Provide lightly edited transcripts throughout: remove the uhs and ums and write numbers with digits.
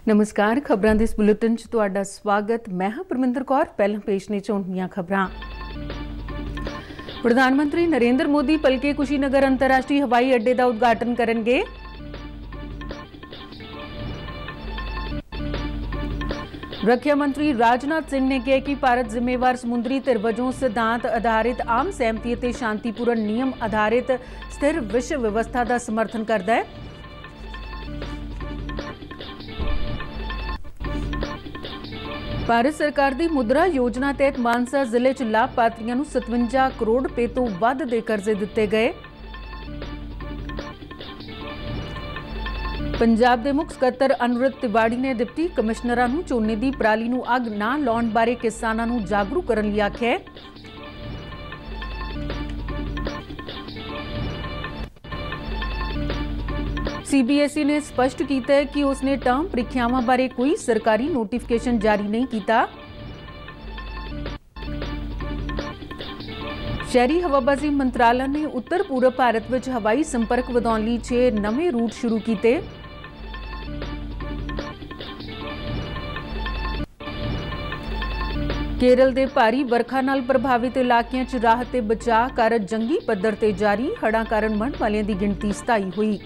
नमस्कार। खबरां दे इस बुलेटिन च तुहाडा स्वागत। मैं हां परमिंदर कौर। पहलां पेश ने चोण दीआं खबरां। प्रधानमंत्री नरेंद्र मोदी भलके कुशीनगर अंतरराष्ट्रीय हवाई अड्डे का उद्घाटन करेंगे। रक्षा मंत्री राजनाथ सिंह ने कहा कि भारत जिम्मेवार समुद्री धिर वजों सिद्धांत आधारित आम सहमति ते शांतिपूर्ण नियम आधारित स्थिर विश्व व्यवस्था का समर्थन करता है। भारत सरकार की मुद्रा योजना तहत मानसा जिले च लाभपात्रियों को 57 करोड़ रुपए तो वध के कर्जे दिते गए। पंजाब के मुख सकत्तर अनुरुद्ध तिवाड़ी ने डिप्टी कमिश्नरां नूं झोने की पराली नूं अग ना लाउण बारे किसानां नूं जागरूक करन लई आख्या है। सीबीएसई ने स्पष्ट किया है कि उसने टर्म परीक्षावां बारे कोई सरकारी नोटिफिकेशन जारी नहीं किया। शहरी हवाबाजी मंत्रालय ने उत्तर पूर्व भारत में हवाई संपर्क वधाउण लई 6 नवे रूट शुरू किए। केरल के भारी वर्खा नाल प्रभावित इलाकों च राहत ते बचाव कार्य जंगी पद्धर ते जारी। हड़ां कारण मरण वालियां दी गिणती 27 हुई।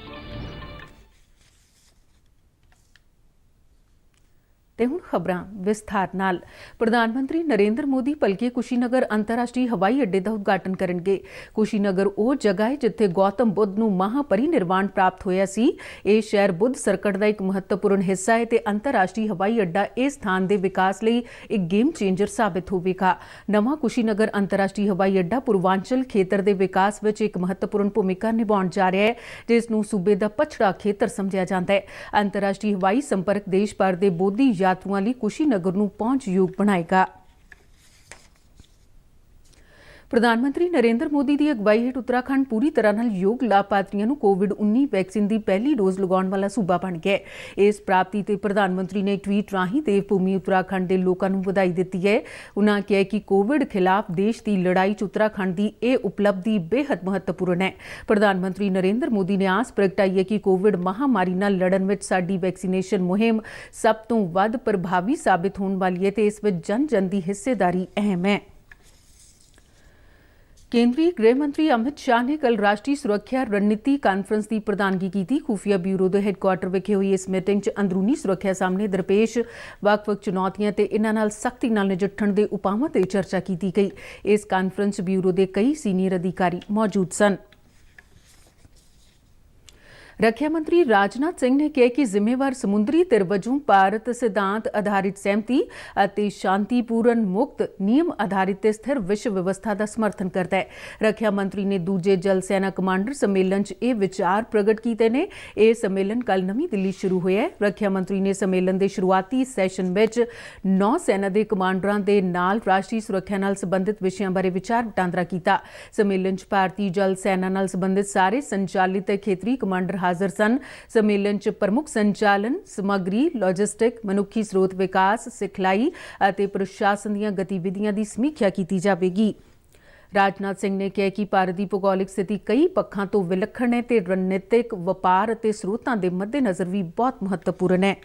ते हुण खबरां विस्तार नाल। प्रधानमंत्री नरेंद्र मोदी भलके कुशीनगर अंतरराष्ट्रीय हवाई अड्डे का उद्घाटन करेंगे। कुशीनगर वो जगह है जिथे गौतम बुद्ध नूं महापरिनिर्वाण प्राप्त होया सी। ये शहर बुद्ध सर्कट का एक महत्वपूर्ण हिस्सा है ते अंतरराष्ट्रीय हवाई अड्डा इस स्थान के विकास लई एक गेम चेंजर साबित होवेगा। नवां कुशीनगर अंतरराष्ट्रीय हवाई अड्डा पूर्वांचल खेतर के विकास में एक महत्वपूर्ण भूमिका निभाउण जा रहा है, जिसनूं सूबे का पछड़ा खेतर समझिया जाता है। अंतरराष्ट्रीय हवाई संपर्क देश भर के बोधी यात्रुओं लिए कुशीनगर नूं पहुंच योग बनाएगा। प्रधानमंत्री नरेंद्र मोदी की अगवाई हेठ उत्तराखंड पूरी तरह नाल योग लाभपात्रियों को कोविड-19 वैक्सीन की पहली डोज लगाने वाला सूबा बन गया है। इस प्राप्ति ते प्रधानमंत्री ने ट्वीट राही देवभूमि उत्तराखंड के लोगों को बधाई दी है। उन्होंने कहा कि कोविड खिलाफ देश की लड़ाई च उत्तराखंड की यह उपलब्धि बेहद महत्वपूर्ण है। प्रधानमंत्री नरेंद्र मोदी ने आस प्रगटाई है कि कोविड महामारी नाल लड़न विच साडी वैक्सीनेशन मुहिम सब तो वध प्रभावी साबित होने वाली है ते इस विच जन जन की हिस्सेदारी अहम है। केंद्रीय गृह मंत्री अमित शाह ने कल राष्ट्रीय सुरक्षा रणनीति कांफ्रेंस की प्रधानगी की थी। खुफिया ब्यूरो के हैडकुआटर विखे हुई इस मीटिंग च अंदरूनी सुरक्षा सामने दरपेश ਵੱਖ-ਵੱਖ चुनौतियां ते इन्हां नाल सख्ती नाल नजिठण दे उपावां ते चर्चा की गई। इस कांफ्रेंस ब्यूरो के कई सीनियर अधिकारी मौजूद सन। रक्षा मंत्री राजनाथ सिंह ने कहा कि जिम्मेवार समुद्री धिर वजों भारत सिद्धांत आधारित सहमति और शांतिपूर्ण मुक्त नियम आधारित स्थिर विश्व व्यवस्था का समर्थन करता है। रक्षा मंत्री ने दूजे जल सेना कमांडर सम्मेलन च ये विचार प्रगट किए ने। यह सम्मेलन कल नवी दिल्ली शुरू होया है। रक्षा मंत्री ने सम्मेलन के शुरुआती सैशन में नौसेना के कमांडरां दे नाल राष्ट्रीय सुरक्षा नाल संबंधित विषयों बारे विचार वटांदरा किया। सम्मेलन च भारतीय जल सेना नाल संबंधित सारे संचालित खेतरी कमांडर हाजिर सन। सम्मेलन च प्रमुख संचालन समग्री लॉजिस्टिक मनुखी स्रोत विकास सिखलाई और प्रशासन दी गतिविधियां की समीक्षा की जाएगी। राजनाथ सिंह ने कहा कि भारत की भूगोलिक स्थिति कई पक्षों तो विलक्षण है ते रणनीतिक व्यापार और स्रोतों के मद्देनज़र भी बहुत महत्वपूर्ण है।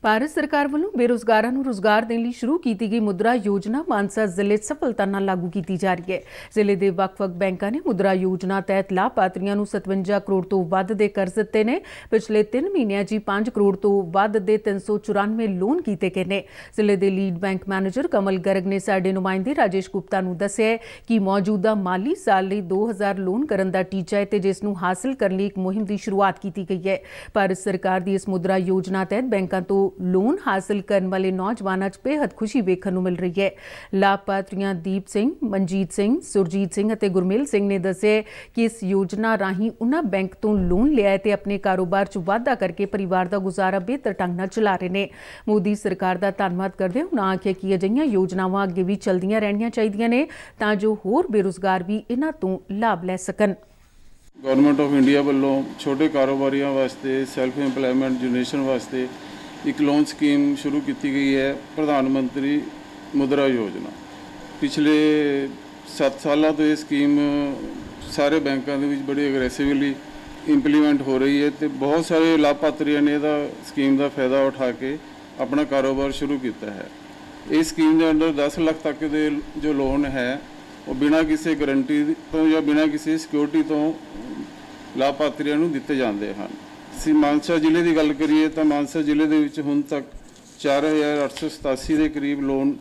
भारत सरकार वालों बेरोजगारों को रोजगार देने लिए शुरू की गई मुद्रा योजना मानसा जिले सफलता नाल लागू की जा रही है। जिले के ਵੱਖ-ਵੱਖ बैंकों ने मुद्रा योजना तहत लाभपात्रियों को 57 करोड़ तो वध के कर्ज दिते ने। पिछले 3 महीनों च 5 करोड़ तो वध के 394 लोन किए गए हैं। जिले के लीड बैंक मैनेजर कमल गर्ग ने साडे नुमाइंदे राजेश गुप्ता नूं दस्सिया कि मौजूदा माली साल लिए 2000 लोन करने का टीचा है ते जिसनूं हासिल करने लिए एक मुहिम की शुरुआत की गई है। भारत सरकार की इस मुद्रा योजना तहत बैंकों तो लोन हासिल करने वाले नौजवानों च बेहद खुशी वेखण नूं मिल रही है। लाभपात्रियां दीप सिंह, मनजीत सिंह, सुरजीत सिंह और गुरमेल सिंह ने दस्सिया कि इस योजना राही उन्हां बैंक तो लोन लिया है ते अपने कारोबार च वाधा करके परिवार का गुजारा बेहतर ढंग नाल चला रहे हैं। मोदी सरकार का धन्नवाद करदे उन्हां आख्या कि अजिहियां योजनावां अगे भी चलदियां रहणियां चाहीदियां ने तां जो होर बेरोजगार भी इन्हां तो लाभ लै सकन। गवर्नमेंट ऑफ इंडिया वालों छोटे कारोबारियों वास्ते सैल्फ इंपलॉयमेंट जनरेशन वास्ते एक लोन स्कीम शुरू की गई है, प्रधानमंत्री मुद्रा योजना। पिछले 7 सालों तो ये स्कीम सारे बैंकों के बड़ी अग्रैसिवली ਇੰਪਲੀਮੈਂਟ ਹੋ ਰਹੀ ਹੈ ਤੇ ਬਹੁਤ ਸਾਰੇ ਲਾਭਪਾਤਰੀਆਂ ਨੇ ਇਹਦਾ ਸਕੀਮ ਦਾ ਫਾਇਦਾ ਉਠਾ ਕੇ ਆਪਣਾ ਕਾਰੋਬਾਰ ਸ਼ੁਰੂ ਕੀਤਾ ਹੈ। ਇਸ ਸਕੀਮ ਦੇ ਅੰਦਰ 10 ਲੱਖ ਤੱਕ ਦੇ ਜੋ ਲੋਨ ਹੈ ਉਹ ਬਿਨਾਂ ਕਿਸੇ ਗਾਰੰਟੀ ਤੋਂ ਜਾਂ ਬਿਨਾਂ ਕਿਸੇ ਸਿਕਿਉਰਿਟੀ ਤੋਂ ਲਾਭਪਾਤਰੀਆਂ ਨੂੰ ਦਿੱਤੇ ਜਾਂਦੇ ਹਨ। ਅਸੀਂ ਮਾਨਸਾ ਜ਼ਿਲ੍ਹੇ ਦੀ ਗੱਲ ਕਰੀਏ ਤਾਂ ਮਾਨਸਾ ਜ਼ਿਲ੍ਹੇ ਦੇ ਵਿੱਚ ਹੁਣ ਤੱਕ 4887 ਦੇ ਕਰੀਬ ਲੋਨ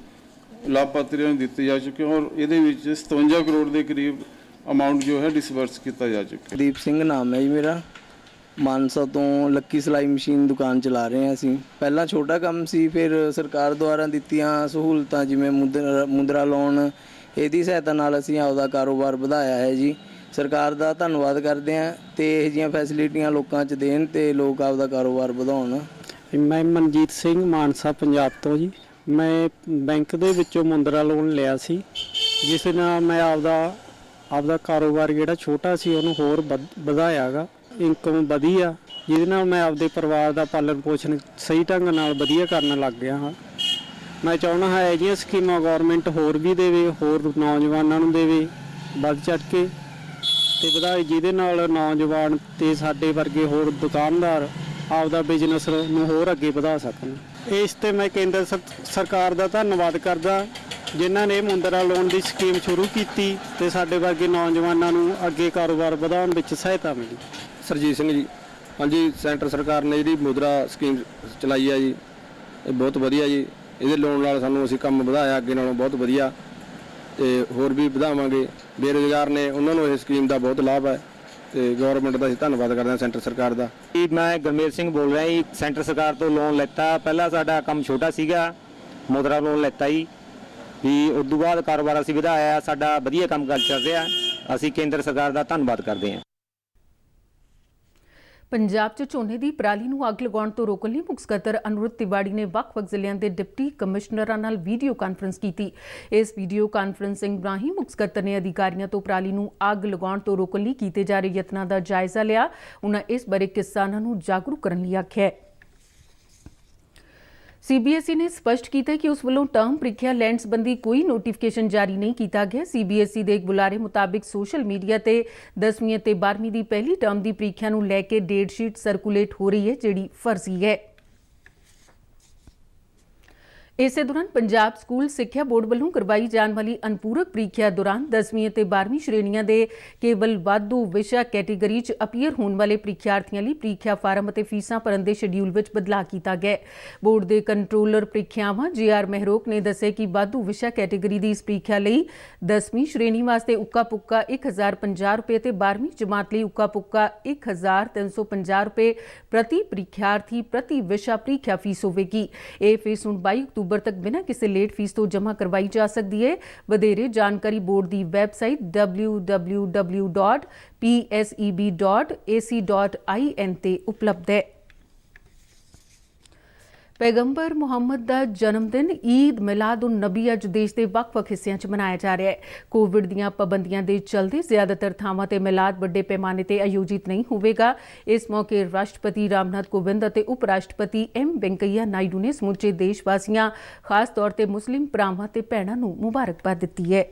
ਲਾਭਪਾਤਰੀਆਂ ਨੂੰ ਦਿੱਤੇ ਜਾ ਚੁੱਕੇ ਔਰ ਇਹਦੇ ਵਿੱਚ 57 ਕਰੋੜ ਦੇ ਕਰੀਬ ਅਮਾਉਂਟ ਜੋ ਹੈ ਡਿਸਬਰਸ ਕੀਤਾ ਜਾ ਚੁੱਕਾ। ਦੀਪ ਸਿੰਘ ਨਾਮ ਹੈ ਜੀ ਮੇਰਾ। ਮਾਨਸਾ ਤੋਂ ਲੱਕੀ ਸਿਲਾਈ ਮਸ਼ੀਨ ਦੁਕਾਨ ਚਲਾ ਰਹੇ ਹਾਂ ਅਸੀਂ। ਪਹਿਲਾਂ ਛੋਟਾ ਕੰਮ ਸੀ, ਫਿਰ ਸਰਕਾਰ ਦੁਆਰਾ ਦਿੱਤੀਆਂ ਸਹੂਲਤਾਂ ਜਿਵੇਂ ਮੁਦਰਾ ਲੋਨ, ਇਹਦੀ ਸਹਾਇਤਾ ਨਾਲ ਅਸੀਂ ਆਪਦਾ ਕਾਰੋਬਾਰ ਵਧਾਇਆ ਹੈ ਜੀ। ਸਰਕਾਰ ਦਾ ਧੰਨਵਾਦ ਕਰਦੇ ਹਾਂ ਤੇ ਇਹ ਜਿਹੀਆਂ ਫੈਸਿਲਿਟੀਆਂ ਲੋਕਾਂ 'ਚ ਦੇਣ ਤੇ ਲੋਕ ਆਪਦਾ ਕਾਰੋਬਾਰ ਵਧਾਉਣ। ਮੈਂ ਮਨਜੀਤ ਸਿੰਘ ਮਾਨਸਾ ਪੰਜਾਬ ਤੋਂ ਜੀ। ਮੈਂ ਬੈਂਕ ਦੇ ਵਿੱਚੋਂ ਮੁੰਦਰਾ ਲੋਨ ਲਿਆ ਸੀ, ਜਿਸ ਨਾਲ ਮੈਂ ਆਪਦਾ ਕਾਰੋਬਾਰ ਜਿਹੜਾ ਛੋਟਾ ਸੀ ਉਹਨੂੰ ਹੋਰ ਵਧਾਇਆ ਗਾ। ਇਨਕਮ ਵਧੀ ਆ, ਜਿਹਦੇ ਨਾਲ ਮੈਂ ਆਪਦੇ ਪਰਿਵਾਰ ਦਾ ਪਾਲਣ ਪੋਸ਼ਣ ਸਹੀ ਢੰਗ ਨਾਲ ਵਧੀਆ ਕਰਨ ਲੱਗ ਗਿਆ ਹਾਂ। ਮੈਂ ਚਾਹੁੰਦਾ ਹਾਂ ਇਹ ਜਿਹੀਆਂ ਸਕੀਮਾਂ ਗੌਰਮੈਂਟ ਹੋਰ ਵੀ ਦੇਵੇ, ਹੋਰ ਨੌਜਵਾਨਾਂ ਨੂੰ ਦੇਵੇ ਵੱਧ ਚੜ੍ਹ ਕੇ ਤੇ ਵਧਾਏ, ਜਿਹਦੇ ਨਾਲ ਨੌਜਵਾਨ ਤੇ ਸਾਡੇ ਵਰਗੇ ਹੋਰ ਦੁਕਾਨਦਾਰ ਆਪਦਾ ਬਿਜ਼ਨਸ ਨੂੰ ਹੋਰ ਅੱਗੇ ਵਧਾ ਸਕਣ। ਇਸ ਤੇ ਮੈਂ ਕੇਂਦਰ ਸਰਕਾਰ ਦਾ ਧੰਨਵਾਦ ਕਰਦਾ, ਜਿਨ੍ਹਾਂ ਨੇ ਮੁੰਦਰਾ ਲੋਨ ਦੀ ਸਕੀਮ ਸ਼ੁਰੂ ਕੀਤੀ ਤੇ ਸਾਡੇ ਵਰਗੇ ਨੌਜਵਾਨਾਂ ਨੂੰ ਅੱਗੇ ਕਾਰੋਬਾਰ ਵਧਾਉਣ ਵਿੱਚ ਸਹਾਇਤਾ ਮਿਲੀ। ਸਰਜੀਤ ਸਿੰਘ ਜੀ। ਹਾਂਜੀ, ਸੈਂਟਰ ਸਰਕਾਰ ਨੇ ਜਿਹੜੀ ਮੁਦਰਾ ਸਕੀਮ ਚਲਾਈ ਆ ਜੀ, ਇਹ ਬਹੁਤ ਵਧੀਆ ਜੀ। ਇਹਦੇ ਲੋਨ ਨਾਲ ਸਾਨੂੰ ਅਸੀਂ ਕੰਮ ਵਧਾਇਆ ਅੱਗੇ ਨਾਲੋਂ ਬਹੁਤ ਵਧੀਆ, ਤੇ ਹੋਰ ਵੀ ਵਧਾਵਾਂਗੇ। ਬੇਰੁਜ਼ਗਾਰ ਨੇ ਉਹਨਾਂ ਨੂੰ ਇਹ ਸਕੀਮ ਦਾ ਬਹੁਤ ਲਾਭ ਹੈ ਤੇ ਗਵਰਨਮੈਂਟ ਦਾ ਅਸੀਂ ਧੰਨਵਾਦ ਕਰਦੇ ਹਾਂ, ਸੈਂਟਰ ਸਰਕਾਰ ਦਾ। ਮੈਂ ਗੁਰਮੇਲ ਸਿੰਘ ਬੋਲ ਰਿਹਾ ਜੀ। ਸੈਂਟਰ ਸਰਕਾਰ ਤੋਂ ਲੋਨ ਲੈਤਾ। ਪਹਿਲਾਂ ਸਾਡਾ ਕੰਮ ਛੋਟਾ ਸੀਗਾ, ਮੁਦਰਾ ਲੋਨ ਲੈਤਾ ਜੀ, ਵੀ ਉਸ ਤੋਂ ਬਾਅਦ ਕਾਰੋਬਾਰ ਅਸੀਂ ਵਧਾਇਆ। ਸਾਡਾ ਵਧੀਆ ਕੰਮ ਚੱਲ ਰਿਹਾ। ਅਸੀਂ ਕੇਂਦਰ ਸਰਕਾਰ ਦਾ ਧੰਨਵਾਦ ਕਰਦੇ ਹਾਂ। ਪੰਜਾਬ 'ਚ ਝੋਨੇ ਦੀ ਪਰਾਲੀ ਨੂੰ ਅੱਗ ਲਗਾਉਣ ਤੋਂ ਰੋਕਣ ਲਈ ਮੁੱਖ ਸਕੱਤਰ ਅਨੁਰੁੱਧ ਤਿਵਾੜੀ ਨੇ ਵੱਖ-ਵੱਖ ਜ਼ਿਲ੍ਹਿਆਂ ਦੇ ਡਿਪਟੀ ਕਮਿਸ਼ਨਰਾਂ ਨਾਲ ਵੀਡੀਓ ਕਾਨਫਰੰਸ ਕੀਤੀ। ਇਸ ਵੀਡੀਓ ਕਾਨਫਰੰਸਿੰਗ ਰਾਹੀਂ ਮੁੱਖ ਸਕੱਤਰ ਨੇ ਅਧਿਕਾਰੀਆਂ ਤੋਂ ਪਰਾਲੀ ਨੂੰ ਅੱਗ ਲਗਾਉਣ ਤੋਂ ਰੋਕਣ ਲਈ ਕੀਤੇ ਜਾ ਰਹੇ ਯਤਨਾਂ ਦਾ ਜਾਇਜ਼ਾ ਲਿਆ। ਉਨ੍ਹਾਂ ਇਸ ਬਾਰੇ ਕਿਸਾਨਾਂ ਨੂੰ ਜਾਗਰੂਕ ਕਰਨ ਲਈ ਆਖਿਆ। CBSE ਨੇ ਸਪਸ਼ਟ ਕੀਤਾ ਕਿ ਉਸ ਵੱਲੋਂ ਟਰਮ ਪ੍ਰੀਖਿਆ ਲੈਣ ਸੰਬੰਧੀ ਕੋਈ ਨੋਟੀਫਿਕੇਸ਼ਨ ਜਾਰੀ ਨਹੀਂ ਕੀਤਾ ਗਿਆ। CBSE ਦੇ ਇੱਕ ਬੁਲਾਰੇ ਮੁਤਾਬਿਕ ਸੋਸ਼ਲ ਮੀਡੀਆ ਤੇ 10ਵੀਂ ਅਤੇ 12ਵੀਂ ਦੀ ਪਹਿਲੀ ਟਰਮ ਦੀ ਪ੍ਰੀਖਿਆ ਨੂੰ ਲੈ ਕੇ ਡੇਟ ਸ਼ੀਟ ਸਰਕੂਲੇਟ ਹੋ ਰਹੀ ਹੈ, ਜਿਹੜੀ ਫਰਜ਼ੀ ਹੈ। ਇਸੇ ਦੌਰਾਨ ਪੰਜਾਬ ਸਕੂਲ ਸਿੱਖਿਆ ਬੋਰਡ ਵੱਲੋਂ ਕਰਵਾਈ ਜਾਣ ਵਾਲੀ ਅਨਪੂਰਕ ਪ੍ਰੀਖਿਆ ਦੌਰਾਨ 10ਵੀਂ ਅਤੇ 12ਵੀਂ ਸ਼੍ਰੇਣੀਆਂ ਦੇ ਕੇਵਲ ਵਾਧੂ ਵਿਸ਼ਾ ਕੈਟੇਗਰੀ 'ਚ ਅਪੀਅਰ ਹੋਣ ਵਾਲੇ ਪ੍ਰੀਖਿਆਰਥੀਆਂ ਲਈ ਪ੍ਰੀਖਿਆ ਫਾਰਮ ਅਤੇ ਫੀਸਾਂ ਭਰਨ ਦੇ ਸ਼ਡਿਊਲ ਵਿੱਚ ਬਦਲਾਅ ਕੀਤਾ ਗਿਆ। ਬੋਰਡ ਦੇ ਕੰਟਰੋਲਰ ਪ੍ਰੀਖਿਆਵਾਂ JR ਮਹਿਰੋਕ ਨੇ ਦੱਸਿਆ ਕਿ ਵਾਧੂ ਵਿਸ਼ਾ ਕੈਟੇਗਰੀ ਦੀ ਇਸ ਪ੍ਰੀਖਿਆ ਲਈ 10ਵੀਂ ਸ਼੍ਰੇਣੀ ਵਾਸਤੇ ਉੱਕਾ ਪੁੱਕਾ 1050 ਰੁਪਏ ਤੇ 12ਵੀਂ ਜਮਾਤ ਲਈ ਉੱਕਾ ਪੁੱਕਾ 1350 ਰੁਪਏ ਪ੍ਰਤੀ ਪ੍ਰੀਖਿਆਰਥੀ ਪ੍ਰਤੀ ਵਿਸ਼ਾ ਪ੍ਰੀਖਿਆ ਫੀਸ ਹੋਵੇਗੀ। ਇਹ ਫੀਸ ਹੁਣ 22 ਅਕਤੂਬਰ ਤੱਕ ਬਿਨਾਂ ਕਿਸੇ ਲੇਟ ਫੀਸ ਤੋਂ ਜਮ੍ਹਾਂ ਕਰਵਾਈ ਜਾ ਸਕਦੀ ਹੈ। ਵਧੇਰੇ ਜਾਣਕਾਰੀ ਬੋਰਡ ਦੀ ਵੈਬਸਾਈਟ www.pseb.ac.in ਤੇ ਉਪਲਬਧ ਹੈ। ਪੈਗੰਬਰ ਮੁਹੰਮਦ ਦਾ ਜਨਮ ਦਿਨ ਈਦ ਮਿਲਾਦ ਉਨ ਨਬੀ ਅੱਜ ਦੇਸ਼ ਦੇ ਵੱਖ-ਵੱਖ ਹਿੱਸਿਆਂ 'ਚ ਮਨਾਇਆ ਜਾ ਰਿਹਾ ਹੈ। ਕੋਵਿਡ ਦੀਆਂ ਪਾਬੰਦੀਆਂ ਦੇ ਚਲਦੇ ਜ਼ਿਆਦਾਤਰ ਥਾਵਾਂ ਤੇ ਮਿਲਾਦ ਵੱਡੇ ਪੈਮਾਨੇ ਤੇ ਆਯੋਜਿਤ ਨਹੀਂ ਹੋਵੇਗਾ। ਇਸ ਮੌਕੇ ਰਾਸ਼ਟਰਪਤੀ ਰਾਮਨਾਥ ਕੋਵਿੰਦ ਅਤੇ ਉਪ ਰਾਸ਼ਟਰਪਤੀ M ਵੈਂਕਈਆ ਨਾਇਡੂ ਨੇ ਸਮੁੱਚੇ ਦੇਸ਼ ਵਾਸੀਆਂ, ਖਾਸ ਤੌਰ ਤੇ ਮੁਸਲਿਮ ਭਰਾਵਾਂ ਤੇ ਭੈਣਾਂ ਨੂੰ ਮੁਬਾਰਕਬਾਦ ਦਿੱਤੀ ਹੈ।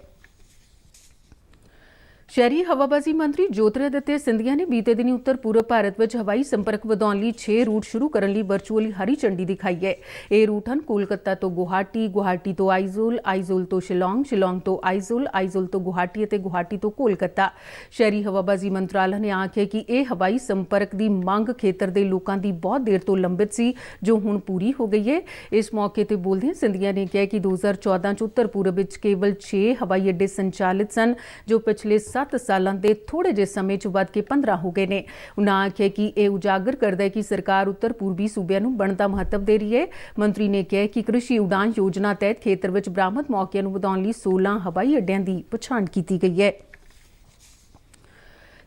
ਸ਼ਹਿਰੀ ਹਵਾਬਾਜ਼ੀ ਮੰਤਰੀ ਜੋਤਿਰਾਦਿੱਤਿਆ ਸਿੰਧੀਆ ਨੇ ਬੀਤੇ ਦਿਨੀ ਉੱਤਰ ਪੂਰਬ ਭਾਰਤ ਵਿੱਚ ਹਵਾਈ ਸੰਪਰਕ ਵਧਾਉਣ ਲਈ 6 ਰੂਟ ਸ਼ੁਰੂ ਕਰਨ ਲਈ ਵਰਚੁਅਲੀ ਹਰੀ ਝੰਡੀ ਦਿਖਾਈ ਹੈ। ਇਹ ਰੂਟ ਹਨ ਕੋਲਕਾਤਾ ਤੋਂ ਗੁਹਾਟੀ, ਗੁਹਾਟੀ ਤੋਂ ਆਈਜ਼ੋਲ, ਆਈਜ਼ੋਲ ਤੋਂ ਸ਼ਿਲੌਂਗ, ਸ਼ਿਲੌਂਗ ਤੋਂ ਆਈਜ਼ੋਲ, ਆਈਜ਼ੋਲ ਤੋਂ ਗੁਹਾਟੀ ਅਤੇ ਗੁਹਾਟੀ ਤੋਂ ਕੋਲਕਾਤਾ। ਸ਼ਹਿਰੀ ਹਵਾਬਾਜ਼ੀ ਮੰਤਰਾਲਾ ਨੇ ਆਖਿਆ ਕਿ ਇਹ ਹਵਾਈ ਸੰਪਰਕ ਦੀ ਮੰਗ ਖੇਤਰ ਦੇ ਲੋਕਾਂ ਦੀ ਬਹੁਤ ਦੇਰ ਤੋਂ ਲੰਬਿਤ ਸੀ, ਜੋ ਹੁਣ ਪੂਰੀ ਹੋ ਗਈ ਹੈ। ਇਸ ਮੌਕੇ ਤੇ ਬੋਲਦਿਆਂ ਸਿੰਧੀਆ ਨੇ ਕਿਹਾ ਕਿ 2014 ਚ ਉੱਤਰ ਪੂਰਬ ਵਿੱਚ ਕੇਵਲ 6 ਹਵਾਈ ਅੱਡੇ ਸੰਚਾਲਿਤ ਸਨ, ਜੋ ਪਿਛਲੇ 7 ਸਾਲਾਂ ਦੇ ਥੋੜੇ ਜਿਹੇ ਸਮੇਂ 'ਚ ਵੱਧ ਕੇ 15 ਹੋ ਗਏ ਨੇ। ਉਨ੍ਹਾਂ ਆਖਿਆ ਕਿ ਇਹ ਉਜਾਗਰ ਕਰਦਾ ਹੈ ਕਿ ਸਰਕਾਰ ਉੱਤਰ ਪੂਰਬੀ ਸੂਬਿਆਂ ਨੂੰ ਬਣਦਾ ਮਹੱਤਵ ਦੇ ਰਹੀ ਹੈ। ਮੰਤਰੀ ਨੇ ਕਿਹਾ ਕਿ ਕ੍ਰਿਸ਼ੀ ਉਡਾਨ ਯੋਜਨਾ ਤਹਿਤ ਖੇਤਰ ਵਿੱਚ ਬਰਾਮਦ ਮੌਕਿਆਂ ਨੂੰ ਵਧਾਉਣ ਲਈ 16 ਹਵਾਈ ਅੱਡਿਆਂ ਦੀ ਪਛਾਣ ਕੀਤੀ ਗਈ ਹੈ।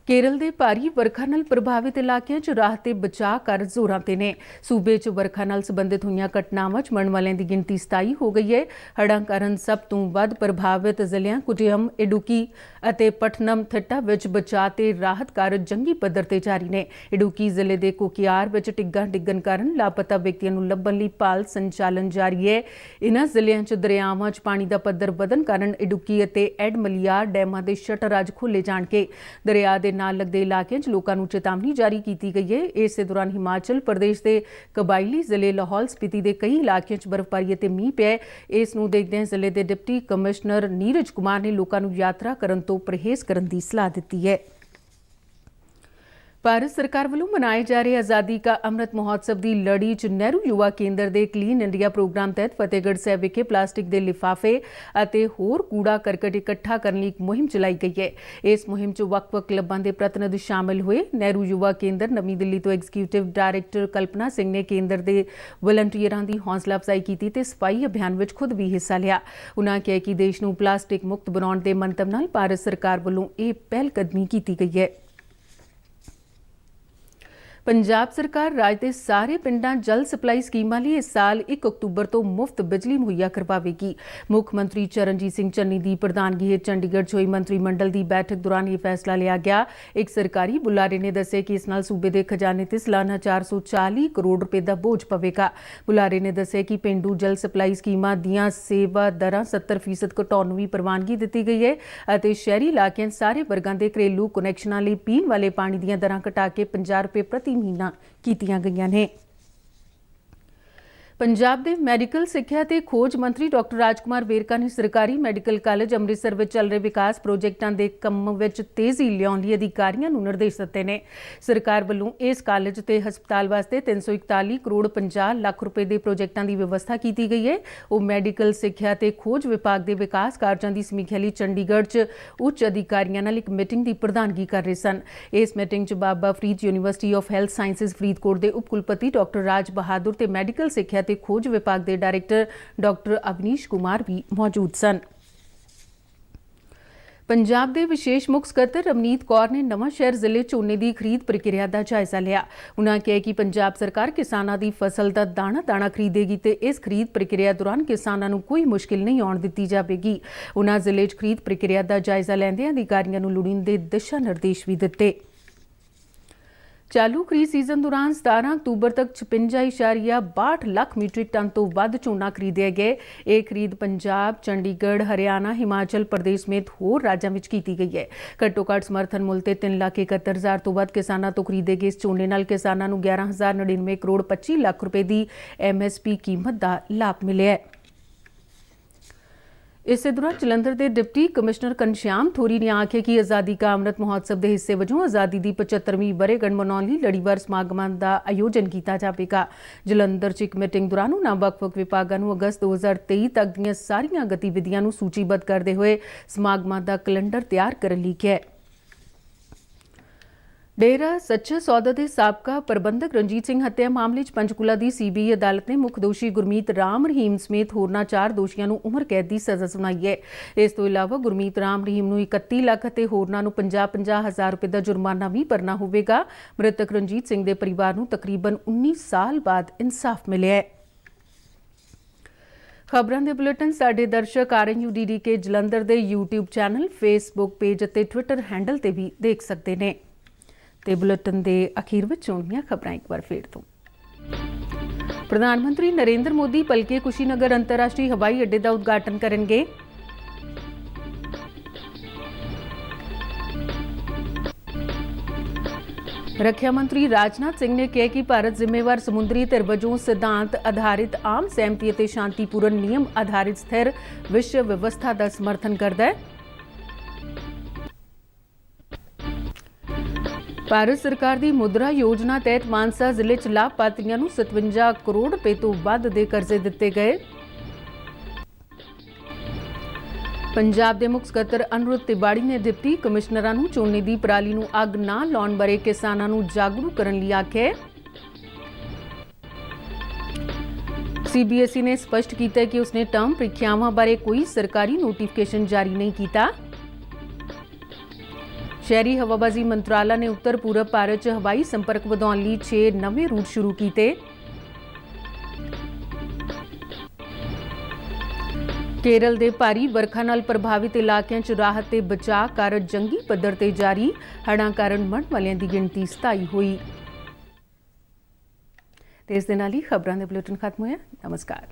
ਕੇਰਲ ਦੇ ਭਾਰੀ ਵਰਖਾ ਨਾਲ ਪ੍ਰਭਾਵਿਤ ਇਲਾਕਿਆਂ 'ਚ ਰਾਹਤ ਤੇ ਬਚਾਅ ਕਾਰਜ ਜ਼ੋਰਾਂ ਤੇ ਨੇ। ਸੂਬੇ 'ਚ ਵਰਖਾ ਨਾਲ ਸੰਬੰਧਿਤ ਹੋਈਆਂ ਘਟਨਾਵਾਂ 'ਚ ਮਰਨ ਵਾਲਿਆਂ ਦੀ ਗਿਣਤੀ 27 ਹੋ ਗਈ ਹੈ। ਹੜ੍ਹਾਂ ਕਾਰਨ ਸਭ ਤੋਂ ਵੱਧ ਪ੍ਰਭਾਵਿਤ ਜ਼ਿਲ੍ਹਿਆਂ ਕੁਟਿਅਮ, ਇਡੁੱਕੀ ਅਤੇ ਪਠਨਮਥਿੱਟਾ ਵਿੱਚ ਬਚਾਅ ਤੇ ਰਾਹਤ ਕਾਰਜ ਜੰਗੀ ਪੱਧਰ ਤੇ ਜਾਰੀ ਨੇ। ਇਡੁੱਕੀ ਜ਼ਿਲ੍ਹੇ ਦੇ ਕੋਕਿਆਰ ਵਿੱਚ ਟਿੱਗਾਂ ਡਿੱਗਣ ਕਾਰਨ ਲਾਪਤਾ ਵਿਅਕਤੀਆਂ ਨੂੰ ਲੱਭਣ ਲਈ ਭਾਲ ਸੰਚਾਲਨ ਜਾਰੀ ਹੈ। ਇਨ੍ਹਾਂ ਜ਼ਿਲ੍ਹਿਆਂ 'ਚ ਦਰਿਆਵਾਂ 'ਚ ਪਾਣੀ ਦਾ ਪੱਧਰ ਵਧਣ ਕਾਰਨ ਇਡੁੱਕੀ ਅਤੇ ਐਡਮਲਿਆਰ ਡੈਮਾਂ ਦੇ ਸ਼ਟਰ ਅੱਜ ਖੋਲ੍ਹੇ ਜਾਣਗੇ। ਦਰਿਆ ਦੇ ਨਾਲ ਲੱਗਦੇ ਇਲਾਕਿਆਂ 'ਚ ਲੋਕਾਂ ਨੂੰ ਚੇਤਾਵਨੀ ਜਾਰੀ ਕੀਤੀ ਗਈ ਹੈ। ਇਸੇ ਦੌਰਾਨ ਹਿਮਾਚਲ ਪ੍ਰਦੇਸ਼ ਦੇ ਕਬਾਇਲੀ ਜ਼ਿਲ੍ਹੇ ਲਾਹੌਲ ਸਪੀਤੀ ਦੇ ਕਈ ਇਲਾਕਿਆਂ 'ਚ ਬਰਫ਼ਬਾਰੀ ਅਤੇ ਮੀਂਹ ਪਿਆ। ਇਸ ਨੂੰ ਦੇਖਦਿਆਂ ਜ਼ਿਲ੍ਹੇ ਦੇ ਡਿਪਟੀ ਕਮਿਸ਼ਨਰ ਨੀਰਜ ਕੁਮਾਰ ਨੇ ਲੋਕਾਂ ਨੂੰ ਯਾਤਰਾ ਕਰਨ ਤੋਂ ਪਰਹੇਜ਼ ਕਰਨ ਦੀ ਸਲਾਹ ਦਿੱਤੀ ਹੈ। ਭਾਰਤ ਸਰਕਾਰ ਵੱਲੋਂ ਮਨਾਏ ਜਾ ਰਹੇ ਆਜ਼ਾਦੀ ਕਾ ਅੰਮ੍ਰਿਤ ਮਹੋਤਸਵ ਦੀ ਲੜੀ 'ਚ ਨਹਿਰੂ ਯੁਵਾ ਕੇਂਦਰ ਦੇ ਕਲੀਨ ਇੰਡੀਆ ਪ੍ਰੋਗਰਾਮ ਤਹਿਤ ਫਤਿਹਗੜ੍ਹ ਸਾਹਿਬ ਵਿਖੇ ਪਲਾਸਟਿਕ ਦੇ ਲਿਫਾਫੇ ਅਤੇ ਹੋਰ ਕੂੜਾ ਕਰਕਟ ਇਕੱਠਾ ਕਰਨ ਲਈ ਇੱਕ ਮੁਹਿੰਮ ਚਲਾਈ ਗਈ ਹੈ। ਇਸ ਮੁਹਿੰਮ 'ਚ ਵੱਖ-ਵੱਖ ਕਲੱਬਾਂ ਦੇ ਪ੍ਰਤੀਨਿਧ ਸ਼ਾਮਲ ਹੋਏ। ਨਹਿਰੂ ਯੁਵਾ ਕੇਂਦਰ ਨਵੀਂ ਦਿੱਲੀ ਤੋਂ ਐਗਜ਼ੀਕਿਊਟਿਵ ਡਾਇਰੈਕਟਰ ਕਲਪਨਾ ਸਿੰਘ ਨੇ ਕੇਂਦਰ ਦੇ ਵਲੰਟੀਅਰਾਂ ਦੀ ਹੌਸਲਾ ਅਫਜ਼ਾਈ ਕੀਤੀ ਤੇ ਸਫਾਈ ਅਭਿਆਨ ਵਿੱਚ ਖੁਦ ਵੀ ਹਿੱਸਾ ਲਿਆ। ਉਨ੍ਹਾਂ ਕਿਹਾ ਕਿ ਦੇਸ਼ ਨੂੰ ਪਲਾਸਟਿਕ ਮੁਕਤ ਬਣਾਉਣ ਦੇ ਮੰਤਵ ਨਾਲ ਭਾਰਤ ਸਰਕਾਰ ਵੱਲੋਂ ਇਹ ਪਹਿਲਕਦਮੀ ਕੀਤੀ ਗਈ ਹੈ। ਪੰਜਾਬ ਸਰਕਾਰ ਰਾਜ ਦੇ ਸਾਰੇ ਪਿੰਡਾਂ ਜਲ ਸਪਲਾਈ ਸਕੀਮਾਂ ਲਈ ਇਸ ਸਾਲ 1 ਅਕਤੂਬਰ ਤੋਂ ਮੁਫਤ ਬਿਜਲੀ ਮੁਹੱਈਆ ਕਰਵਾਵੇਗੀ। ਮੁੱਖ ਮੰਤਰੀ ਚਰਨਜੀਤ ਸਿੰਘ ਚੰਨੀ ਦੀ ਪ੍ਰਧਾਨਗੀ ਹੇਠ ਚੰਡੀਗੜ੍ਹ 'ਚ ਹੋਈ ਮੰਤਰੀ ਮੰਡਲ ਦੀ ਬੈਠਕ ਦੌਰਾਨ ਇਹ ਫੈਸਲਾ ਲਿਆ ਗਿਆ। ਇੱਕ ਸਰਕਾਰੀ ਬੁਲਾਰੇ ਨੇ ਦੱਸਿਆ ਕਿ ਇਸ ਨਾਲ ਸੂਬੇ ਦੇ ਖਜ਼ਾਨੇ ਤੇ ਸਾਲਾਨਾ 440 ਕਰੋੜ ਰੁਪਏ ਦਾ ਬੋਝ ਪਵੇਗਾ। ਬੁਲਾਰੇ ਨੇ ਦੱਸਿਆ ਕਿ ਪਿੰਡੂ ਜਲ ਸਪਲਾਈ ਸਕੀਮਾਂ ਦੀਆਂ ਸੇਵਾ ਦਰਾਂ 70% ਘਟਾਉਣ ਨੂੰ ਵੀ ਪ੍ਰਵਾਨਗੀ ਦਿੱਤੀ ਗਈ ਹੈ ਅਤੇ ਸ਼ਹਿਰੀ ਇਲਾਕਿਆਂ 'ਚ ਸਾਰੇ ਵਰਗਾਂ ਦੇ ਘਰੇਲੂ ਕੁਨੈਕਸ਼ਨਾਂ ਲਈ ਪੀਣ ਵਾਲੇ ਪਾਣੀ ਦੀਆਂ ਦਰਾਂ ਘਟਾ ਕੇ 50 ਰੁਪਏ ਪ੍ਰਤੀ ਮਹੀਨਾ ਕੀਤੀਆਂ ਗਈਆਂ ਨੇ। ਪੰਜਾਬ ਦੇ ਮੈਡੀਕਲ ਸਿੱਖਿਆ ਤੇ ਖੋਜ ਮੰਤਰੀ ਡਾਕਟਰ ਰਾਜਕੁਮਾਰ ਵੇਰਕਾ ਨੇ ਸਰਕਾਰੀ ਮੈਡੀਕਲ ਕਾਲਜ ਅੰਮ੍ਰਿਤਸਰ ਵਿੱਚ ਚੱਲ ਰਹੇ ਵਿਕਾਸ ਪ੍ਰੋਜੈਕਟਾਂ ਦੇ ਕੰਮ ਵਿੱਚ ਤੇਜ਼ੀ ਲਿਆਉਣ ਲਈ ਅਧਿਕਾਰੀਆਂ ਨੂੰ ਨਿਰਦੇਸ਼ ਦਿੱਤੇ ਨੇ। ਸਰਕਾਰ ਵੱਲੋਂ ਇਸ ਕਾਲਜ ਤੇ ਹਸਪਤਾਲ ਵਾਸਤੇ 341 ਕਰੋੜ 50 ਲੱਖ ਰੁਪਏ ਦੇ ਪ੍ਰੋਜੈਕਟਾਂ ਦੀ ਵਿਵਸਥਾ ਕੀਤੀ ਗਈ ਹੈ। ਉਹ ਮੈਡੀਕਲ ਸਿੱਖਿਆ ਤੇ ਖੋਜ ਵਿਭਾਗ ਦੇ ਵਿਕਾਸ ਕਾਰਜਾਂ ਦੀ ਸਮੀਖਿਆ ਲਈ ਚੰਡੀਗੜ੍ਹ 'ਚ ਉੱਚ ਅਧਿਕਾਰੀਆਂ ਨਾਲ ਇੱਕ ਮੀਟਿੰਗ ਦੀ ਪ੍ਰਧਾਨਗੀ ਕਰ ਰਹੇ ਸਨ। ਇਸ ਮੀਟਿੰਗ 'ਚ Baba Farid University of Health Sciences Faridkot ਦੇ ਉਪ ਕੁਲਪਤੀ ਡਾਕਟਰ ਰਾਜ ਬਹਾਦਰ ਤੇ ਮੈਡੀਕਲ ਸਿੱਖਿਆ ਤੇ ਖੋਜ ਵਿਭਾਗ ਦੇ ਡਾਇਰੈਕਟਰ ਡਾਕਟਰ ਅਵਨੀਸ਼ ਕੁਮਾਰ ਵੀ ਮੌਜੂਦ ਸਨ। ਪੰਜਾਬ ਦੇ ਵਿਸ਼ੇਸ਼ ਮੁੱਖ ਸਕੱਤਰ ਰਮਨੀਤ ਕੌਰ ਨੇ ਨਵਾਂ ਸ਼ਹਿਰ ਜ਼ਿਲ੍ਹੇ ਝੋਨੇ ਦੀ ਖਰੀਦ ਪ੍ਰਕਿਰਿਆ ਦਾ ਜਾਇਜ਼ਾ ਲਿਆ। ਉਨ੍ਹਾਂ ਕਿਹਾ ਕਿ ਪੰਜਾਬ ਸਰਕਾਰ ਕਿਸਾਨਾਂ ਦੀ ਫਸਲ ਦਾ ਦਾਣਾ ਖਰੀਦੇਗੀ ਤੇ ਇਸ ਖਰੀਦ ਪ੍ਰਕਿਰਿਆ ਦੌਰਾਨ ਕਿਸਾਨਾਂ ਨੂੰ ਕੋਈ ਮੁਸ਼ਕਿਲ ਨਹੀਂ ਆਉਣ ਦਿੱਤੀ ਜਾਵੇਗੀ। ਉਨ੍ਹਾਂ ਜ਼ਿਲ੍ਹੇ 'ਚ ਖਰੀਦ ਪ੍ਰਕਿਰਿਆ ਦਾ ਜਾਇਜ਼ਾ ਲੈਂਦਿਆਂ ਅਧਿਕਾਰੀਆਂ ਨੂੰ ਲੋੜੀਂਦੇ ਦਿਸ਼ਾ ਨਿਰਦੇਸ਼ ਵੀ ਦਿੱਤੇ। ਚਾਲੂ ਖਰੀਦ ਸੀਜ਼ਨ ਦੌਰਾਨ 17 ਅਕਤੂਬਰ ਤੱਕ 56.62 ਲੱਖ ਮੀਟ੍ਰਿਕ ਟਨ ਤੋਂ ਵੱਧ ਝੋਨਾ ਖਰੀਦਿਆ ਗਿਆ। ਇਹ ਖਰੀਦ ਪੰਜਾਬ, ਚੰਡੀਗੜ੍ਹ, ਹਰਿਆਣਾ, ਹਿਮਾਚਲ ਪ੍ਰਦੇਸ਼ ਸਮੇਤ ਹੋਰ ਰਾਜਾਂ ਵਿੱਚ ਕੀਤੀ ਗਈ ਹੈ। ਘੱਟੋ ਘੱਟ ਸਮਰਥਨ ਮੁੱਲ ਤੇ 3,71,000 ਤੋਂ ਵੱਧ ਕਿਸਾਨਾਂ ਤੋਂ ਖਰੀਦੇ ਗਏ ਇਸ ਝੋਨੇ ਨਾਲ ਕਿਸਾਨਾਂ ਨੂੰ 11,099 ਕਰੋੜ 25 ਲੱਖ ਰੁਪਏ ਦੀ MSP ਕੀਮਤ ਦਾ ਲਾਭ ਮਿਲਿਆ ਹੈ। ਇਸੇ ਦੌਰਾਨ ਜਲੰਧਰ ਦੇ ਡਿਪਟੀ ਕਮਿਸ਼ਨਰ ਘਨਸ਼ਿਆਮ ਥੋਰੀ ਨੇ ਆਖਿਆ ਕਿ ਆਜ਼ਾਦੀ ਕਾ ਅੰਮ੍ਰਿਤ ਮਹੋਤਸਵ ਦੇ ਹਿੱਸੇ ਵਜੋਂ ਆਜ਼ਾਦੀ ਦੀ 75ਵੀਂ ਵਰ੍ਹੇਗੰਢ ਮਨਾਉਣ ਲਈ ਲੜੀਵਾਰ ਸਮਾਗਮਾਂ ਦਾ ਆਯੋਜਨ ਕੀਤਾ ਜਾਵੇਗਾ। ਜਲੰਧਰ 'ਚ ਇੱਕ ਮੀਟਿੰਗ ਦੌਰਾਨ ਉਨ੍ਹਾਂ ਵੱਖ-ਵੱਖ ਵਿਭਾਗਾਂ ਨੂੰ ਅਗਸਤ 2023 ਤੱਕ ਦੀਆਂ ਸਾਰੀਆਂ ਗਤੀਵਿਧੀਆਂ ਨੂੰ ਸੂਚੀਬੱਧ ਕਰਦੇ ਹੋਏ ਸਮਾਗਮਾਂ ਦਾ ਕੈਲੰਡਰ ਤਿਆਰ ਕਰਨ ਲਈ ਕਿਹਾ। ਡੇਰਾ ਸੱਚਾ ਸੌਦਾ ਦੇ ਸਾਬਕਾ ਪ੍ਰਬੰਧਕ ਰਣਜੀਤ ਸਿੰਘ ਹੱਤਿਆ ਮਾਮਲੇ 'ਚ ਪੰਚਕੂਲਾ ਦੀ CBI ਅਦਾਲਤ ਨੇ ਮੁੱਖ ਦੋਸ਼ੀ ਗੁਰਮੀਤ ਰਾਮ ਰਹੀਮ ਸਮੇਤ ਹੋਰਨਾਂ 4 ਦੋਸ਼ੀਆਂ ਨੂੰ ਉਮਰ ਕੈਦ ਦੀ ਸਜ਼ਾ ਸੁਣਾਈ ਹੈ। ਇਸ ਤੋਂ ਇਲਾਵਾ ਗੁਰਮੀਤ ਰਾਮ ਰਹੀਮ ਨੂੰ 31 ਲੱਖ ਅਤੇ ਹੋਰਨਾਂ ਨੂੰ 50-50 ਹਜ਼ਾਰ ਰੁਪਏ ਦਾ ਜੁਰਮਾਨਾ ਵੀ ਭਰਨਾ ਹੋਵੇਗਾ। ਮ੍ਰਿਤਕ ਰਣਜੀਤ ਸਿੰਘ ਦੇ ਪਰਿਵਾਰ ਨੂੰ ਤਕਰੀਬਨ 19 ਸਾਲ ਬਾਅਦ ਇਨਸਾਫ ਮਿਲਿਆ ਹੈ। ਖਬਰਾਂ ਦੇ ਬੁਲੇਟਿਨ ਸਾਡੇ ਦਰਸ਼ਕ RNU-DDK ਜਲੰਧਰ ਦੇ YouTube ਚੈਨਲ, Facebook ਪੇਜ ਅਤੇ Twitter ਹੈਂਡਲ ਤੇ ਵੀ ਦੇਖ ਸਕਦੇ ਨੇ। ਤੇ ਬੁਲੇਟਿਨ ਦੇ ਅਖੀਰ ਵਿੱਚ ਚੋਣਵੀਆਂ ਖਬਰਾਂ ਇੱਕ ਵਾਰ ਫੇਰ ਤੋਂ। ਪ੍ਰਧਾਨ ਮੰਤਰੀ ਨਰਿੰਦਰ ਮੋਦੀ ਭਲਕੇ ਕੁਸ਼ੀਨਗਰ ਅੰਤਰਰਾਸ਼ਟਰੀ ਹਵਾਈ ਅੱਡੇ ਦਾ ਉਦਘਾਟਨ ਕਰਨਗੇ। ਰੱਖਿਆ ਮੰਤਰੀ ਰਾਜਨਾਥ ਸਿੰਘ ਨੇ ਕਿਹਾ ਕਿ ਭਾਰਤ ਜ਼ਿੰਮੇਵਾਰ ਸਮੁੰਦਰੀ ਧਿਰ ਵਜੋਂ ਸਿਧਾਂਤ ਆਧਾਰਿਤ ਆਮ ਸਹਿਮਤੀ ਅਤੇ ਸ਼ਾਂਤੀਪੂਰਨ ਨਿਯਮ ਆਧਾਰਿਤ ਸਥਿਰ ਵਿਸ਼ਵ ਵਿਵਸਥਾ ਦਾ ਸਮਰਥਨ ਕਰਦਾ ਹੈ। ਭਾਰਤ ਸਰਕਾਰ ਦੀ ਮੁਦਰਾ ਯੋਜਨਾ ਤਹਿਤ ਮਾਨਸਾ ਜ਼ਿਲ੍ਹੇ 'ਚ ਲਾਭਪਾਤਰੀਆਂ ਨੂੰ 57 ਕਰੋੜ ਰੁਪਏ ਤੋਂ ਵੱਧ ਦੇ ਕਰਜ਼ੇ ਦਿੱਤੇ ਗਏ। ਪੰਜਾਬ ਦੇ ਮੁੱਖ ਸਕੱਤਰ ਅਨੁਰੁੱਧ ਤਿਵਾੜੀ ਨੇ ਡਿਪਟੀ ਕਮਿਸ਼ਨਰਾਂ ਨੂੰ ਝੋਨੇ ਦੀ ਪਰਾਲੀ ਨੂੰ ਅੱਗ ਨਾ ਲਾਉਣ ਬਾਰੇ ਕਿਸਾਨਾਂ ਨੂੰ ਜਾਗਰੂਕ ਕਰਨ ਲਈ ਆਖਿਆ। CBSE ਨੇ ਸਪਸ਼ਟ ਕੀਤਾ ਕਿ ਉਸਨੇ ਟਰਮ ਪ੍ਰੀਖਿਆਵਾਂ ਬਾਰੇ ਕੋਈ ਸਰਕਾਰੀ ਨੋਟੀਫਿਕੇਸ਼ਨ ਜਾਰੀ ਨਹੀਂ ਕੀਤਾ। ਸ਼ਹਿਰੀ ਹਵਾਬਾਜ਼ੀ ਮੰਤਰਾਲਾ ਨੇ ਉੱਤਰ ਪੂਰਬ ਭਾਰਤ 'ਚ ਹਵਾਈ ਸੰਪਰਕ ਵਧਾਉਣ ਲਈ 6 ਨਵੇਂ ਰੂਟ ਸ਼ੁਰੂ ਕੀਤੇ। ਕੇਰਲ ਦੇ ਭਾਰੀ ਵਰਖਾ ਨਾਲ ਪ੍ਰਭਾਵਿਤ ਇਲਾਕਿਆਂ 'ਚ ਰਾਹਤ ਤੇ ਬਚਾਅ ਕਾਰਜ ਜੰਗੀ ਪੱਧਰ ਤੇ ਜਾਰੀ। ਹੜ੍ਹਾਂ ਕਾਰਨ ਮਰਨ ਵਾਲਿਆਂ ਦੀ ਗਿਣਤੀ 27 ਹੋਈ। ਤੇ ਇਸ ਦੇ ਨਾਲ ਹੀ ਖਬਰਾਂ ਦੇ ਬੁਲੇਟਿਨ ਖਤਮ ਹੋਇਆ। ਨਮਸਕਾਰ।